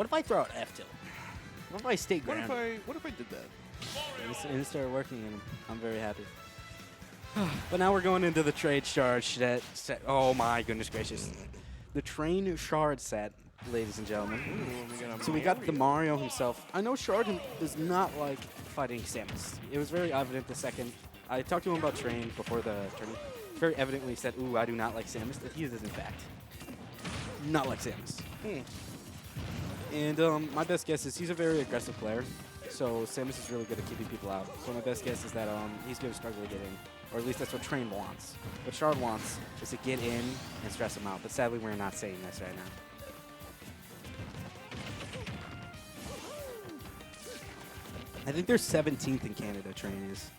What if I throw out F tilt? What if I stay What grounded? if I did that? And it started working, and I'm very happy. But now we're going into the trade shard set. Oh my goodness gracious. The train shard set, ladies and gentlemen. Ooh, So we got the Mario himself. I know Shard does not like fighting Samus. It was very evident the second I talked to him about train before the tournament. Very evidently said, ooh, I do not like Samus. That he is, in fact, not like Samus. And my best guess is he's a very aggressive player. So Samus is really good at keeping people out. So my best guess is that he's going to struggle to get in. Or at least that's what Train wants. What Shard wants is to get in and stress him out. But sadly, we're not saying this right now. I think they're 17th in Canada, Train is.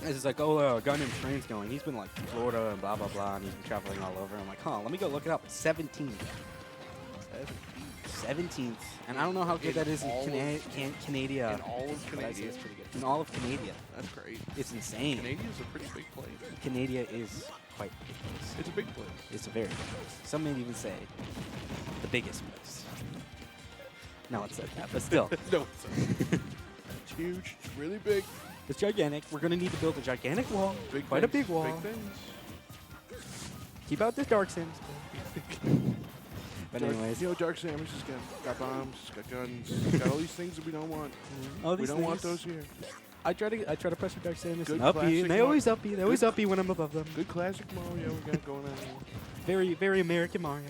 It's just like, oh, a guy named Train's going. He's been like Florida and blah, blah, blah, and he's been traveling all over. I'm like, huh, let me go look it up. 17th. 17th. And I don't know how good that is in Canada. In all of Canada. It's pretty good. In all of Canada. That's great. It's insane. Canadia's a pretty big place. Canada is quite a big place. It's a big place. It's a very big place. Some may even say the biggest place. No one said that, but still. No, it's huge. It's really big. It's gigantic. We're going to need to build a gigantic wall. Big quite a things, big wall. Big things. Keep out this Dark Sims. But anyways. You know, Dark Samus has got bombs, got guns, got all these things that we don't want. All We these don't want things. those here. I try to press your Dark Samus Good and up classic and they always up They always Good- up when I'm above them. Good classic Mario we got going on here. Very, very American Mario.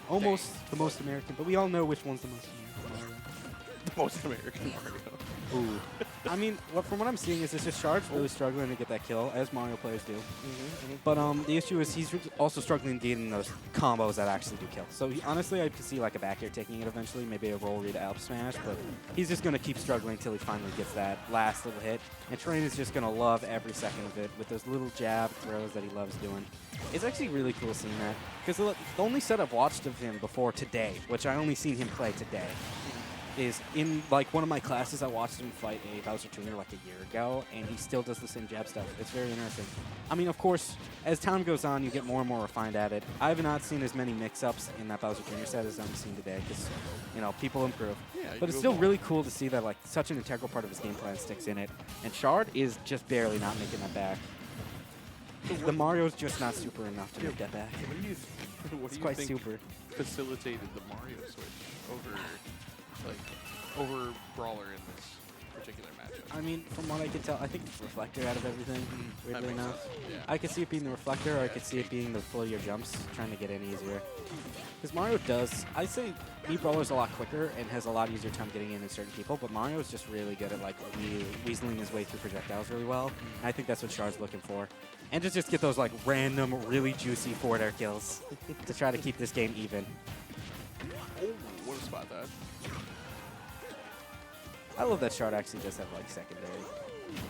Almost the most American, but we all know which one's the most American Mario. The most American Mario. Ooh. I mean, from what I'm seeing is it's just Shard's really struggling to get that kill, as Mario players do. But the issue is he's also struggling getting those combos that actually do kill. So honestly, I could see like a back air taking it eventually, maybe a roll read Alp smash, but he's just going to keep struggling until he finally gets that last little hit. And Train is just going to love every second of it with those little jab throws that he loves doing. It's actually really cool seeing that. Because the only set I've watched of him before today, which I only seen him play today, is in like one of my classes I watched him fight a Bowser Jr. like a year ago, and he still does the same jab stuff. It's very interesting. I mean, of course, as time goes on, you get more and more refined at it. I have not seen as many mix-ups in that Bowser Jr. set as I've seen today, because, you know, people improve. Yeah, but it's still really cool to see that like such an integral part of his game plan sticks in it, and Shard is just barely not making that back. The Mario's just not super enough to make that back. What do you, It's quite think super. facilitated the Mario switch over Brawler in this particular matchup? I mean, from what I can tell, I think it's Reflector out of everything, weirdly makes enough. sense, yeah. I could see it being the Reflector, or I could see it being the full year jumps, trying to get in easier. Because Mario does, I'd say Brawler's a lot quicker and has a lot easier time getting in certain people, but Mario's just really good at like weaseling his way through projectiles really well. And I think that's what Shard's looking for. And just get those like random, really juicy forward air kills to try to keep this game even. Oh, what a spot that. I love that Shard actually does have like secondary.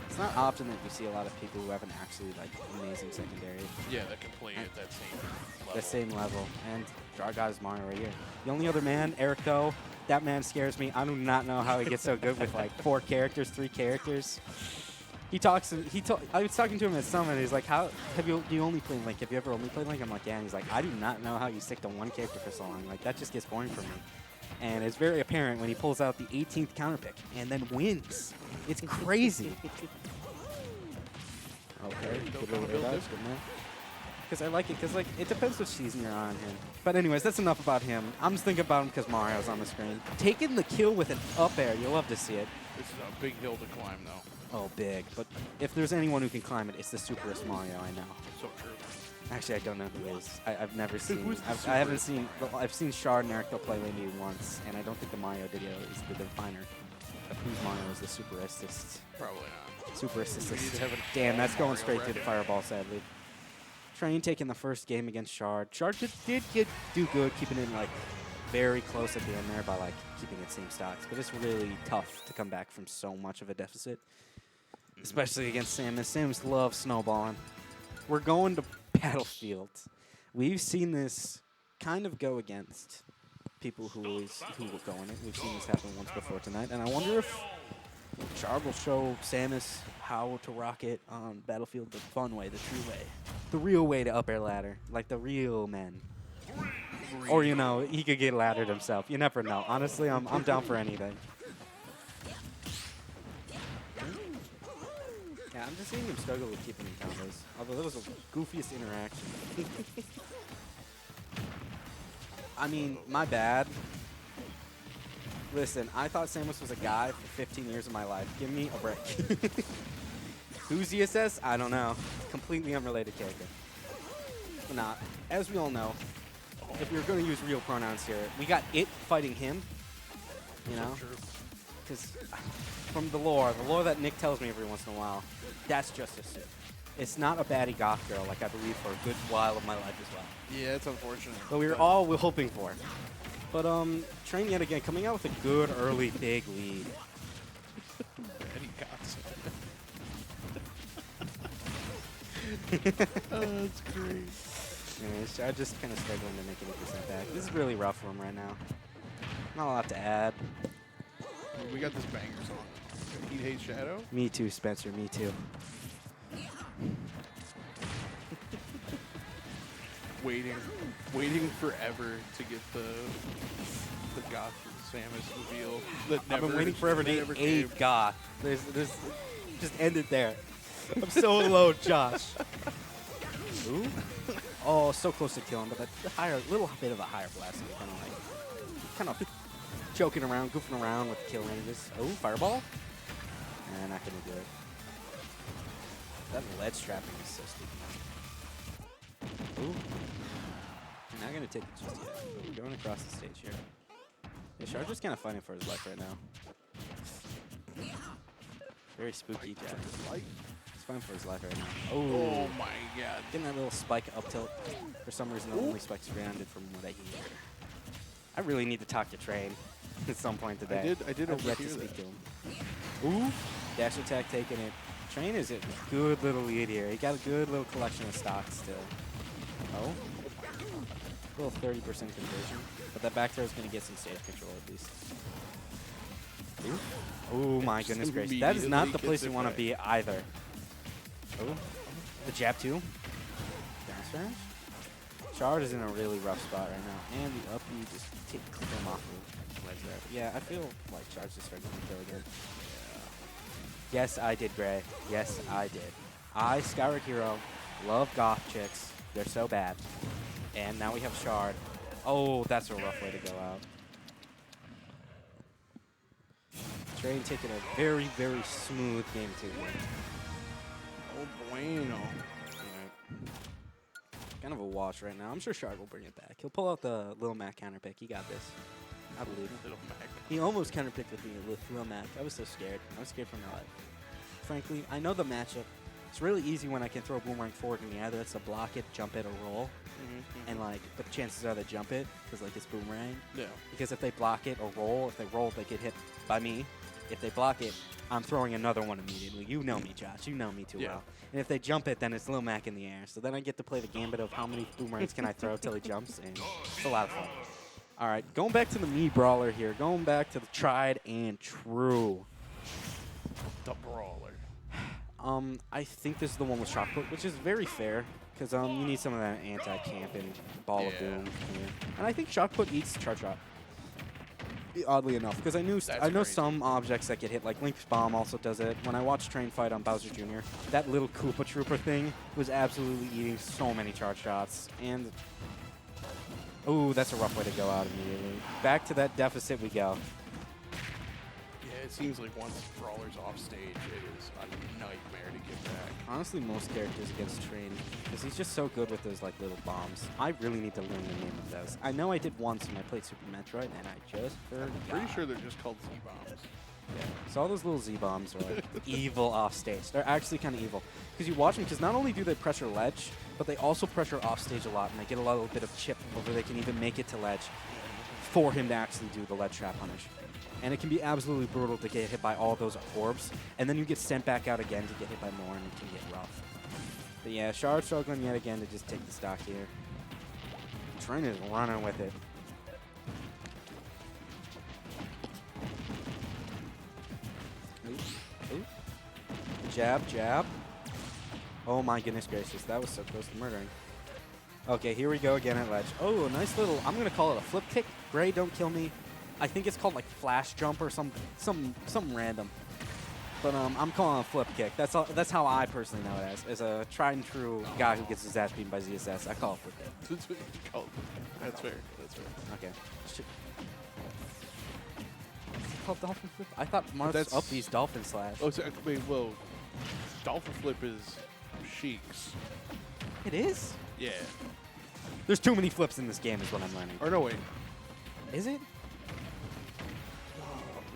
It's not often that you see a lot of people who have an actually like amazing secondary. Yeah, that can play at that same level. The same level. And Shard got his Mario right here. The only other man, Eric though, that man scares me. I do not know how he gets so good with like 4 characters, 3 characters. I was talking to him at Summit. He's like, "How do you only play Link? Have you ever only played Link?" I'm like, "Yeah." And he's like, "I do not know how you stick to one character for so long. Like that just gets boring for me." And it's very apparent when he pulls out the 18th counter pick and then wins. It's crazy. Okay, good little air dodge, good man. Because I like it, because like it depends which season you're on him. But anyways, that's enough about him. I'm just thinking about him because Mario's on the screen. Taking the kill with an up air, you'll love to see it. This is a big hill to climb, though. Oh, big. But if there's anyone who can climb it, it's the Superest Mario, I know. So true. Actually, I don't know who is. I've never seen. Who's the I haven't seen. Well, I've seen Shard and Eric play maybe once, and I don't think the Mario video is the definer of whose Mario is the superestest. Probably not. Superestest. We need to have an Damn, that's going Mario straight through the record. fireball, sadly. Train taking the first game against Shard. Shard did do good, keeping it like very close at the end there by like keeping it same stocks. But it's really tough to come back from so much of a deficit, especially against Samus. Samus loves snowballing. We're going to Battlefield. We've seen this kind of go against people who will go in it. We've seen this happen once before tonight, and I wonder if Shard will show Samus how to rock it on Battlefield the fun way, the true way, the real way to up air ladder, like the real men. Or, you know, he could get laddered himself. You never know. Honestly, I'm down for anything. Yeah, I'm just seeing him struggle with keeping in combos. Although that was the goofiest interaction. I mean, my bad. Listen, I thought Samus was a guy for 15 years of my life. Give me a break. Who's ZSS? I don't know. Completely unrelated character. But not. As we all know, if we are going to use real pronouns here, we got it fighting him. You know? Because from the lore that Nick tells me every once in a while, that's just a suit. It's not a baddie goth girl like I believe for a good while of my life as well. Yeah, it's unfortunate. But we were all hoping for. But Train yet again coming out with a good early big lead. Baddie goth. Oh, that's great. Yeah, I'm just kind of struggling to make it 8% back. This is really rough for him right now. Not a lot to add. We got this banger song. Heat Hate Shadow. Me too, Spencer. Me too. waiting forever to get the goth Samus reveal. That I've been waiting forever to get came. a goth. There's just end it there. I'm so low, Josh. Ooh. Oh, so close to killing, but that little bit of a higher blast. Kind of joking around, goofing around with the kill ranges. Oh, fireball? Nah, not gonna do it. That lead strapping is so stupid. Ooh. We're not gonna take it just yet, but we're going across the stage here. Yeah, Charger's kind of fighting for his life right now. Very spooky, Jack. He's fighting for his life right now. Oh my god. Getting that little spike up tilt. For some reason, the only spike's grounded from what I hear. I really need to talk to Train at some point today. I did I've yet to speak to him. Ooh, dash attack taking it. Train is a good little lead here. He got a good little collection of stocks still. Oh, a little 30% conversion, but that back throw is going to get some stage control at least. Ooh. Oh my goodness gracious! That is not the place you want to be either. Oh, the jab too. Down smash. Chard is in a really rough spot right now, and the up B just take him off the ledge there. But yeah, I feel like Chard's just starting to kill again. Yes, I did, Gray. Yes, I did. I, Skyward Hero, love goth chicks. They're so bad. And now we have Shard. Oh, that's a rough way to go out. Train taking a very, very smooth game 2 win. Oh, bueno. Right. Kind of a wash right now. I'm sure Shard will bring it back. He'll pull out the Lil Mac counterpick. He got this. I believe. Little Mac. He almost counterpicked with me with Lil Mac. I was so scared. I was scared for my life. Frankly, I know the matchup. It's really easy when I can throw a boomerang forward in the air. That's to block it, jump it, or roll. And like, but the chances are they jump it because like it's boomerang. Yeah. Because if they block it or roll, if they roll, they get hit by me. If they block it, I'm throwing another one immediately. You know me, Josh. You know me too well. And if they jump it, then it's Lil Mac in the air. So then I get to play the gambit of how many boomerangs can I throw till he jumps, and it's a lot of fun. All right, going back to the Mii Brawler here. Going back to the tried and true. The Brawler. I think this is the one with shot put, which is very fair, because you need some of that anti-camp and Ball of Doom here. And I think shot put eats charge drop. Oddly enough, because I know some objects that get hit, like Link's Bomb also does it. When I watched Train fight on Bowser Jr., that little Koopa Trooper thing was absolutely eating so many charge shots. And, ooh, that's a rough way to go out immediately. Back to that deficit we go. Yeah, it seems like once Brawler's off stage, it is a nightmare to get back. Honestly, most characters against Train, because he's just so good with those like little bombs. I really need to learn the name of those. I know I did once when I played Super Metroid, and I just forgot. Pretty sure they're just called Z-Bombs. Yeah. So all those little Z-bombs are like evil off stage. They're actually kind of evil. Because you watch them, because not only do they pressure ledge, but they also pressure off stage a lot, and they get a little bit of chip over they can even make it to ledge for him to actually do the ledge trap punish. And it can be absolutely brutal to get hit by all those orbs, and then you get sent back out again to get hit by more, and it can get rough. But yeah, Shard struggling yet again to just take the stock here. Train is running with it. Ooh. Ooh. Jab, jab. Oh my goodness gracious, that was so close to murdering. Okay, here we go again at ledge. Oh, a nice little, I'm going to call it a flip kick. Gray, don't kill me. I think it's called like flash jump or some random. But I'm calling it a flip kick. That's how I personally know it as a tried and true guy who gets his ass beaten by ZSS. I call it flip kick. That's what you call it. That's fair. That's fair. Okay. Shit. Is it called dolphin flip? I thought Marth's that's- up these dolphin slash. Oh, so, wait, well, Dolphin Flip is Sheik's. It is? Yeah. There's too many flips in this game is what I'm learning. Or no, wait. Is it?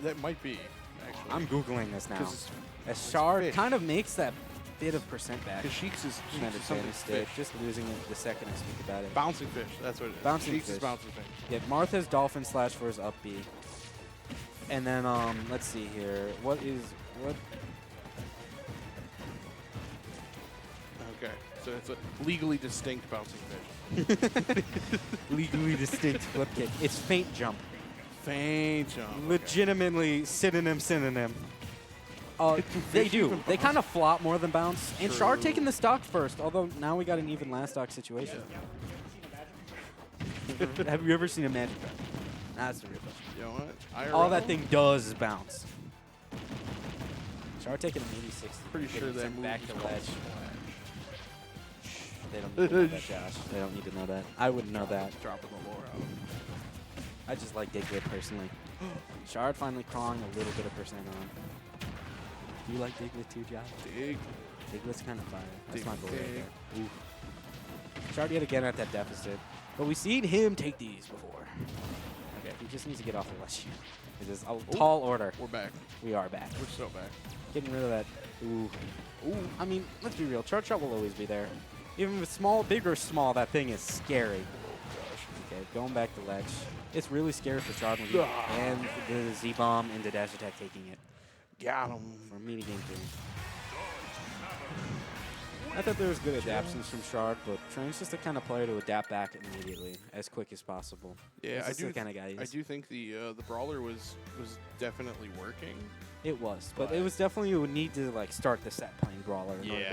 That might be, actually. I'm Googling this now. 'Cause As Shard fish. kind of makes that bit of percent back. Because Sheik's is Tremendous something mistake. fish. Just losing it the second I speak about it. Bouncing fish, that's what it is. Bouncing Sheik's is fish. bouncing fish. Yeah, Martha's dolphin slash for his up B. And then let's see here. What? Okay, so it's a legally distinct bouncing fish. Legally distinct flip kick. It's feint jump. Faint jump. okay. Legitimately synonym. They Fish do. even They kind of flop more than bounce. And Shard True. taking the stock first, although now we got an even last stock situation. Have you ever seen a magic trick? That's the real question. You know what? All IRL? that thing does is bounce. Shard taking a mini 60. Pretty sure getting that sent move back is to called ledge. splash. They don't need to know that, Josh. They don't need to know that. I wouldn't know that. Dropping the lore out. I just like Diglett personally. Shard finally crawling a little bit of percent on. Do you like Diglett too, Josh? Dig. Diglett's kind of fire. That's Dig, my goal right dig. there. Ooh. Shard yet again at that deficit. But we've seen him take these before. Okay, he just needs to get off the ledge. It is a tall order. We're back. We are back. We're so back. Getting rid of that. Ooh. Ooh. I mean, let's be real. Charge shot will always be there. Even if it's small, big or small, that thing is scary. Okay, going back to ledge. It's really scary for Shard when he and the Z-bomb into dash attack taking it. Got him. For me to game 3. I thought there was good adaptations from Shard, but Train's just the kind of player to adapt back immediately, as quick as possible. Yeah, He's I just do. the kind of guy he I is. do think the Brawler was definitely working. It was, but it But- was definitely you would need to like start the set playing Brawler in order to Yeah,